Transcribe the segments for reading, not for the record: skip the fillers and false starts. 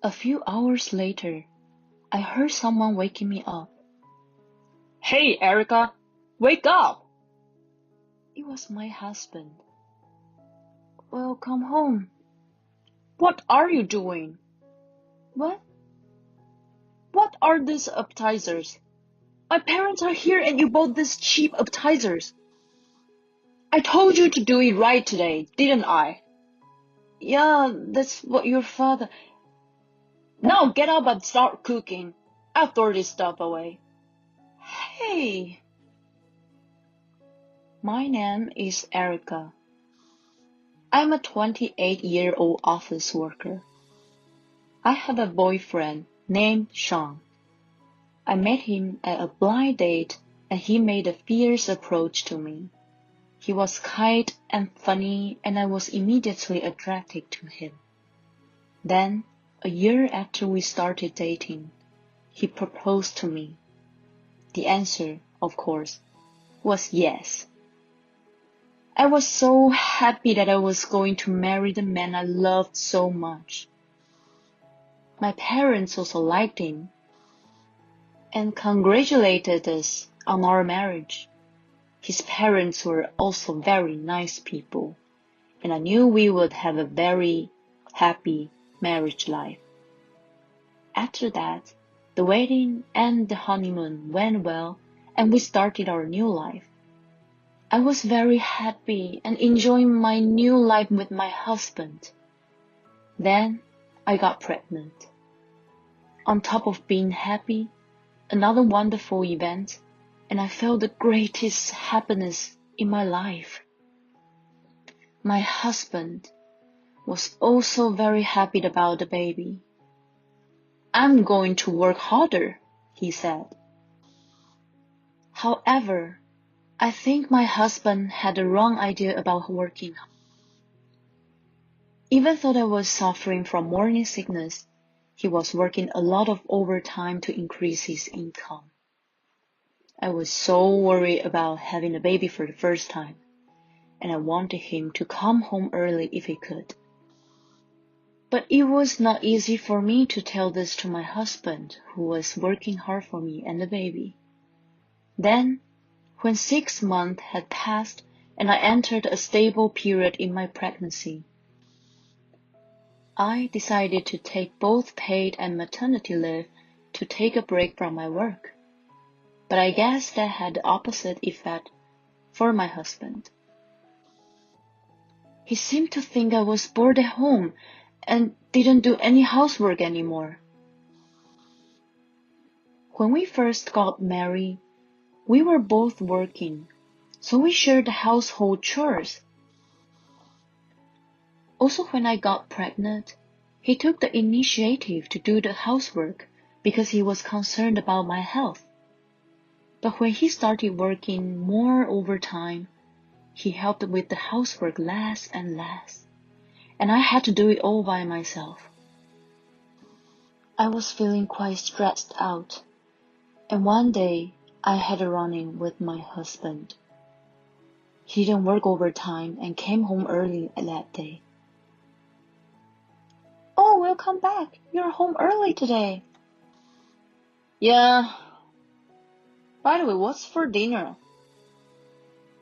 A few hours later, I heard someone waking me up. Hey, Erica, wake up! It was my husband. Well, come home. What are you doing? What? What are these appetizers? My parents are here and you bought these cheap appetizers. I told you to do it right today, didn't I? Yeah, that's what your father... Now get up and start cooking. I'll throw this stuff away. Hey! My name is Erica. I'm a 28-year-old office worker. I have a boyfriend named Sean. I met him at a blind date and he made a fierce approach to me. He was kind and funny and I was immediately attracted to him. Then, a year after we started dating, he proposed to me. The answer, of course, was yes. I was so happy that I was going to marry the man I loved so much. My parents also liked him and congratulated us on our marriage. His parents were also very nice people, and I knew we would have a very happy marriage life. After that, the wedding and the honeymoon went well, and we started our new life. I was very happy and enjoying my new life with my husband. Then I got pregnant. On top of being happy, another wonderful event, and I felt the greatest happiness in my life. My husband was also very happy about the baby. I'm going to work harder, he said. However, I think my husband had the wrong idea about working. Even though I was suffering from morning sickness, he was working a lot of overtime to increase his income. I was so worried about having a baby for the first time, and I wanted him to come home early if he could. But it was not easy for me to tell this to my husband, who was working hard for me and the baby. Then, when 6 months had passed and I entered a stable period in my pregnancy, I decided to take both paid and maternity leave to take a break from my work. But I guess that had the opposite effect for my husband. He seemed to think I was bored at home and didn't do any housework anymore. When we first got married, we were both working, so we shared the household chores. Also, when I got pregnant, he took the initiative to do the housework because he was concerned about my health. But when he started working more overtime, he helped with the housework less and less, and I had to do it all by myself. I was feeling quite stressed out, and one day I had a run-in with my husband. He didn't work overtime and came home early that day. Oh, welcome back. You're home early today. Yeah. By the way, what's for dinner?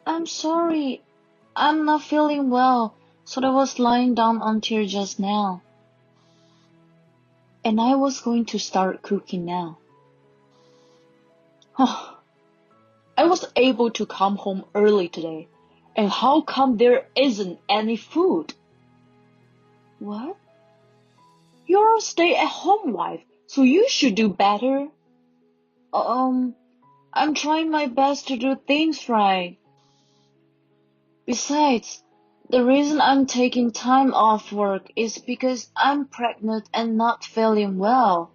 I'm sorry. I'm not feeling well, so I was lying down until just now. And I was going to start cooking now. I was able to come home early today, and how come there isn't any food? What? You're a stay-at-home wife, so you should do better. I'm trying my best to do things right. Besides, the reason I'm taking time off work is because I'm pregnant and not feeling well.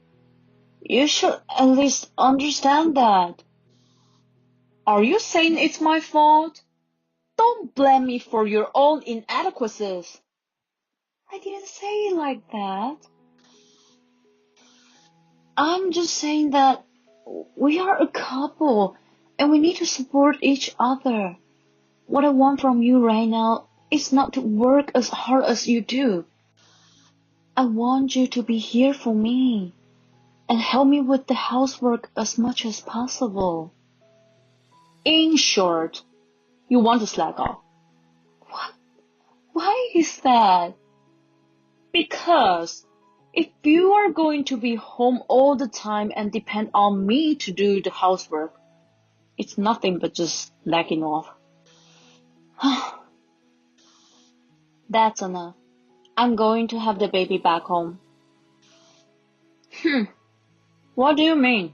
You should at least understand that. Are you saying it's my fault? Don't blame me for your own inadequacies. I didn't say it like that. I'm just saying that we are a couple and we need to support each other. What I want from you right now is not to work as hard as you do. I want you to be here for me and help me with the housework as much as possible. In short, you want to slack off. What? Why is that? Because if you are going to be home all the time and depend on me to do the housework, it's nothing but just slacking off. That's enough. I'm going to have the baby back home. What do you mean?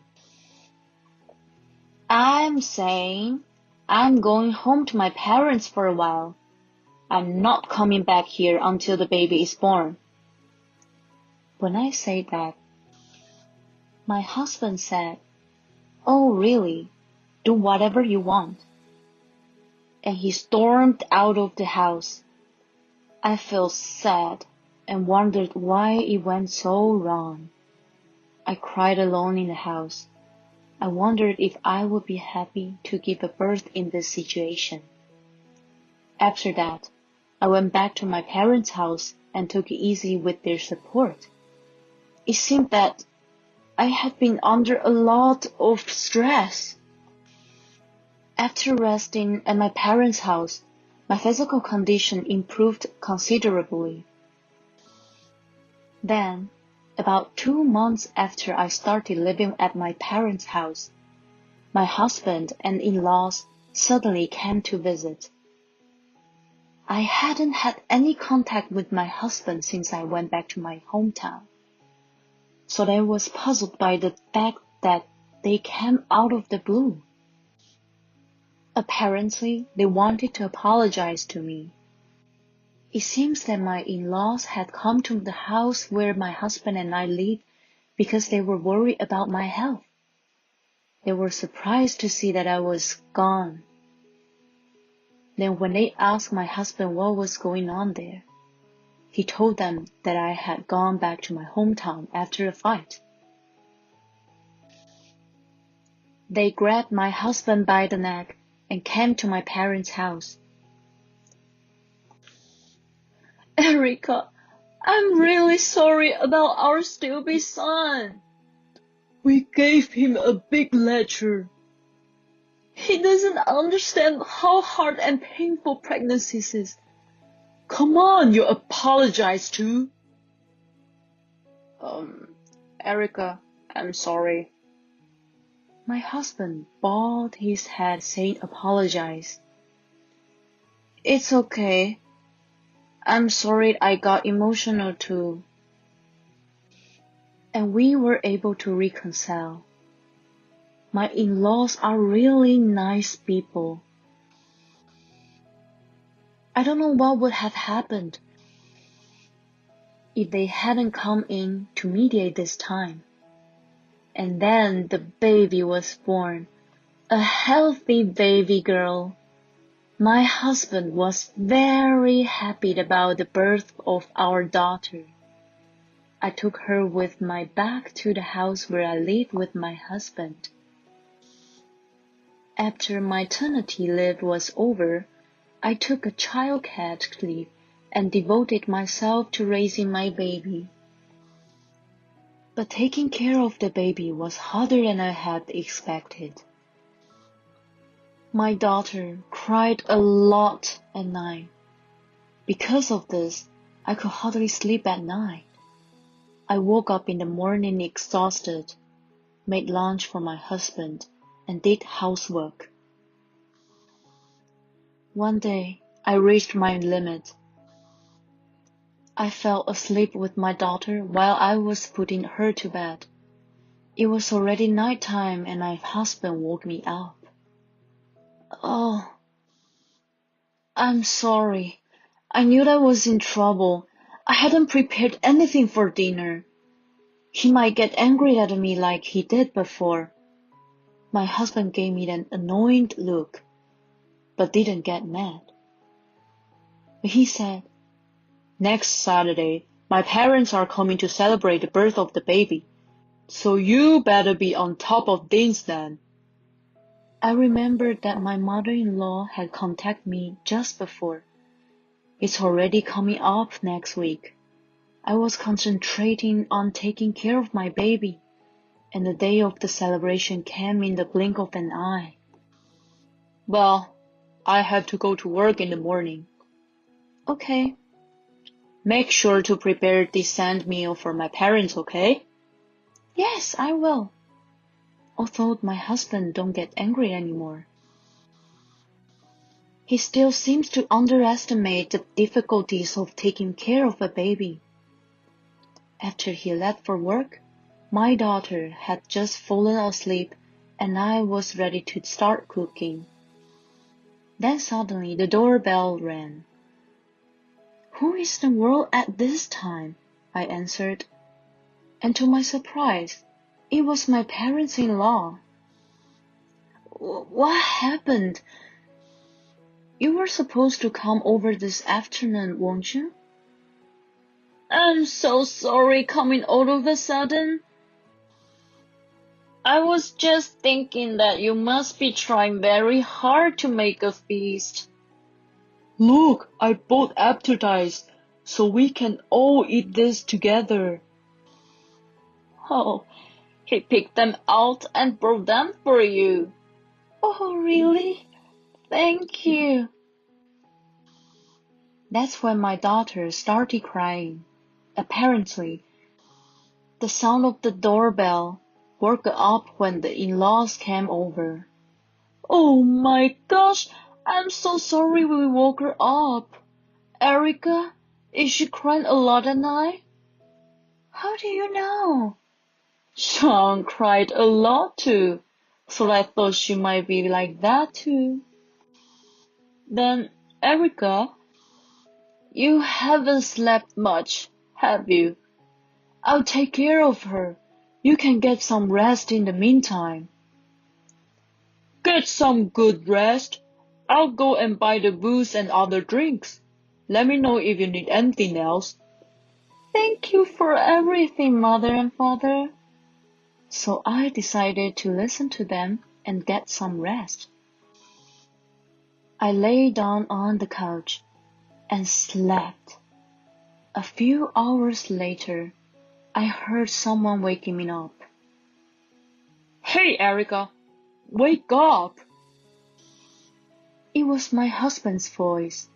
I'm saying I'm going home to my parents for a while. I'm not coming back here until the baby is born. When I said that, my husband said, "Oh, really? Do whatever you want." And he stormed out of the house. I felt sad and wondered why it went so wrong. I cried alone in the house. I wondered if I would be happy to give a birth in this situation. After that, I went back to my parents' house and took it easy with their support. It seemed that I had been under a lot of stress. After resting at my parents' house, my physical condition improved considerably. Then, about 2 months after I started living at my parents' house, my husband and in-laws suddenly came to visit. I hadn't had any contact with my husband since I went back to my hometown, so I was puzzled by the fact that they came out of the blue. Apparently, they wanted to apologize to me. It seems that my in-laws had come to the house where my husband and I live because they were worried about my health. They were surprised to see that I was gone. Then when they asked my husband what was going on there, he told them that I had gone back to my hometown after a fight. They grabbed my husband by the neck and came to my parents' house. Erica, I'm really sorry about our stupid son. We gave him a big lecture. He doesn't understand how hard and painful pregnancy is. Come on, you apologize too. Erica, I'm sorry. My husband bowed his head saying apologize. It's okay. I'm sorry I got emotional too. And we were able to reconcile. My in-laws are really nice people. I don't know what would have happened if they hadn't come in to mediate this time. And then the baby was born, a healthy baby girl. My husband was very happy about the birth of our daughter. I took her with me back to the house where I lived with my husband. After maternity leave was over, I took a childcare leave and devoted myself to raising my baby. But taking care of the baby was harder than I had expected. My daughter cried a lot at night. Because of this, I could hardly sleep at night. I woke up in the morning exhausted, made lunch for my husband, and did housework. One day, I reached my limit. I fell asleep with my daughter while I was putting her to bed. It was already nighttime and my husband woke me up. "Oh, I'm sorry. I knew I was in trouble. I hadn't prepared anything for dinner. He might get angry at me like he did before." My husband gave me an annoyed look, but didn't get mad. He said, "Next Saturday, my parents are coming to celebrate the birth of the baby, so you better be on top of things then." I remembered that my mother-in-law had contacted me just before. "It's already coming up next week." I was concentrating on taking care of my baby, and the day of the celebration came in the blink of an eye. Well, I have to go to work in the morning. Okay. Make sure to prepare a decent meal for my parents, okay? Yes, I will. Although my husband don't get angry anymore. He still seems to underestimate the difficulties of taking care of a baby. After he left for work, my daughter had just fallen asleep and I was ready to start cooking. Then suddenly the doorbell rang. Who is in the world at this time? I answered. And to my surprise, it was my parents-in-law. What happened? You were supposed to come over this afternoon, weren't you? I'm so sorry coming all of a sudden. I was just thinking that you must be trying very hard to make a feast. Look, I bought appetizers, so we can all eat this together. Oh, he picked them out and brought them for you. Oh, really? Thank you. That's when my daughter started crying. Apparently, the sound of the doorbell woke her up when the in-laws came over. Oh my gosh, I'm so sorry we woke her up. Erica, is she crying a lot at night? How do you know? Sean cried a lot too, so I thought she might be like that too. Then, Erica, you haven't slept much, have you? I'll take care of her. You can get some rest in the meantime. Get some good rest. I'll go and buy the booze and other drinks. Let me know if you need anything else. Thank you for everything, Mother and Father. So I decided to listen to them and get some rest. I lay down on the couch and slept. A few hours later, I heard someone waking me up. Hey, Erica, wake up! It was my husband's voice.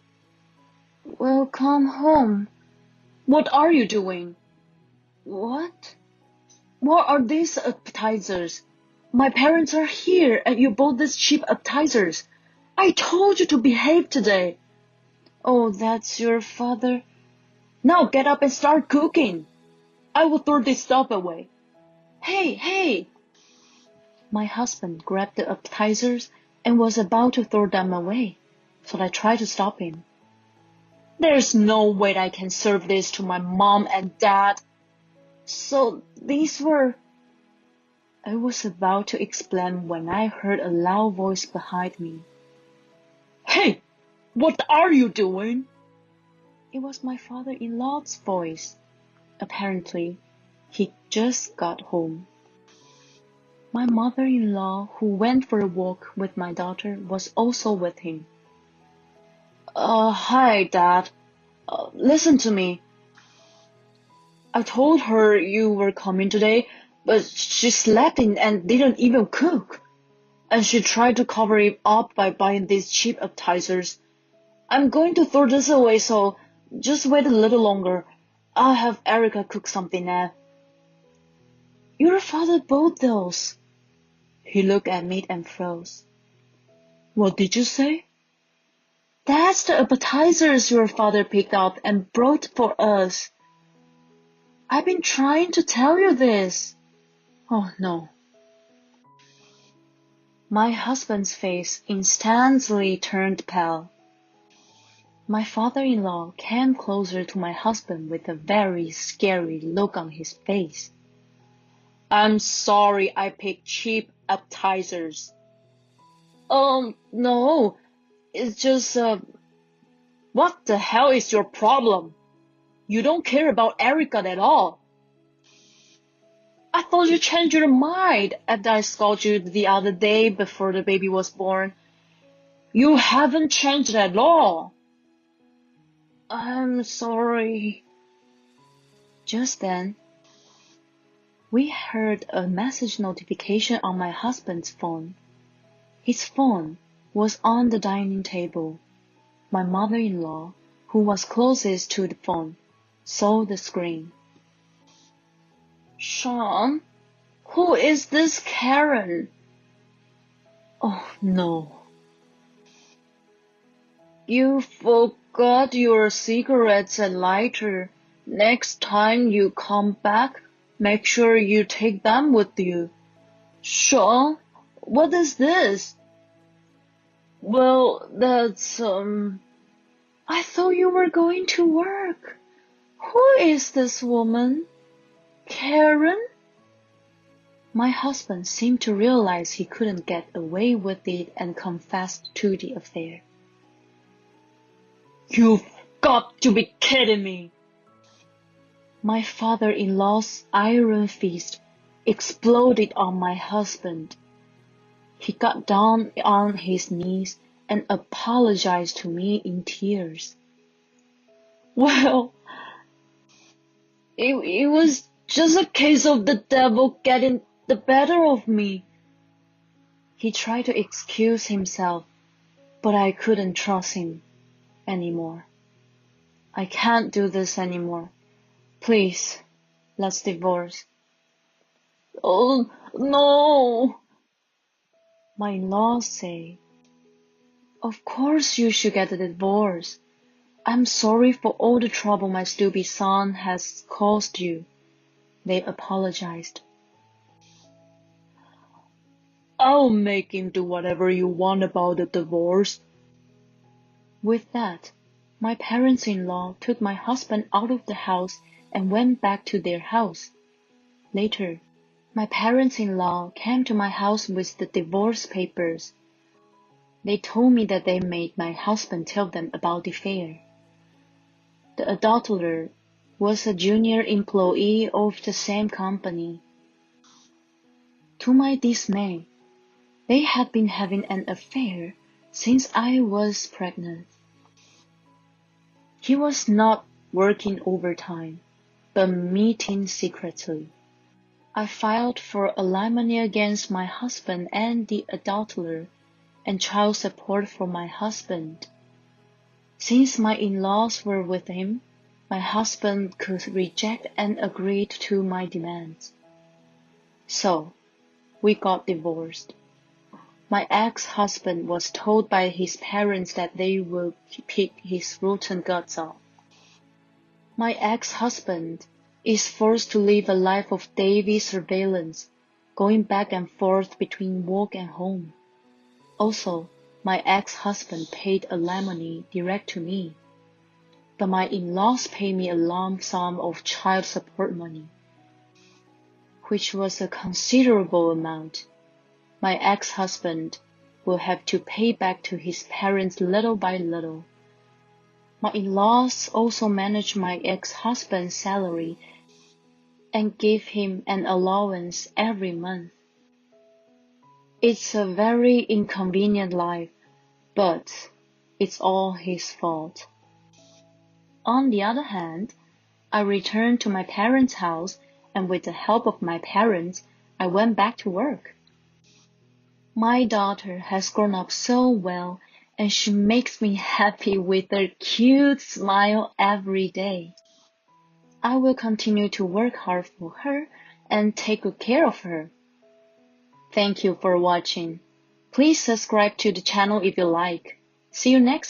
Welcome home. What are you doing? What? What are these appetizers? My parents are here and you bought these cheap appetizers. I told you to behave today. Oh, that's your father? Now get up and start cooking. I will throw this stuff away. Hey! My husband grabbed the appetizers and was about to throw them away, so I tried to stop him. There's no way I can serve this to my mom and dad. So these were... I was about to explain when I heard a loud voice behind me. Hey, what are you doing? It was my father-in-law's voice. Apparently, he just got home. My mother-in-law, who went for a walk with my daughter, was also with him. Hi, Dad. Listen to me. I told her you were coming today, but she slept in and didn't even cook. And she tried to cover it up by buying these cheap appetizers. I'm going to throw this away, so just wait a little longer. I'll have Erica cook something now. Your father bought those. He looked at me and froze. What did you say? That's the appetizers your father picked up and brought for us. I've been trying to tell you this. Oh no. My husband's face instantly turned pale. My father-in-law came closer to my husband with a very scary look on his face. I'm sorry I picked cheap appetizers. No. It's just, what the hell is your problem? You don't care about Erica at all. I thought you changed your mind after I scolded you the other day before the baby was born. You haven't changed at all. I'm sorry. Just then, we heard a message notification on my husband's phone. His phone was on the dining table. My mother-in-law, who was closest to the phone, saw the screen. Sean, who is this Karen? Oh no. You forgot your cigarettes and lighter. Next time you come back, make sure you take them with you. Sean, what is this? Well, that's, I thought you were going to work. Who is this woman? Karen? My husband seemed to realize he couldn't get away with it and confessed to the affair. You've got to be kidding me. My father-in-law's iron fist exploded on my husband. He got down on his knees and apologized to me in tears. Well, it was just a case of the devil getting the better of me. He tried to excuse himself, but I couldn't trust him anymore. I can't do this anymore. Please, let's divorce. Oh, no. My in-laws say, of course you should get a divorce. I'm sorry for all the trouble my stupid son has caused you. They apologized. I'll make him do whatever you want about the divorce. With that, my parents-in-law took my husband out of the house and went back to their house. Later, my parents-in-law came to my house with the divorce papers. They told me that they made my husband tell them about the affair. The adulterer was a junior employee of the same company. To my dismay, they had been having an affair since I was pregnant. He was not working overtime, but meeting secretly. I filed for alimony against my husband and the adulterer, and child support for my husband. Since my in-laws were with him, my husband could reject and agree to my demands. So, we got divorced. My ex-husband was told by his parents that they would pick his rotten guts off. My ex-husband is forced to live a life of daily surveillance, going back and forth between work and home. Also, my ex-husband paid alimony direct to me, but my in-laws paid me a lump sum of child support money, which was a considerable amount. My ex-husband will have to pay back to his parents little by little. My in-laws also manage my ex-husband's salary and give him an allowance every month. It's a very inconvenient life, but it's all his fault. On the other hand, I returned to my parents' house, and with the help of my parents, I went back to work. My daughter has grown up so well, and she makes me happy with her cute smile every day. I will continue to work hard for her and take good care of her. Thank you for watching. Please subscribe to the channel if you like. See you next time.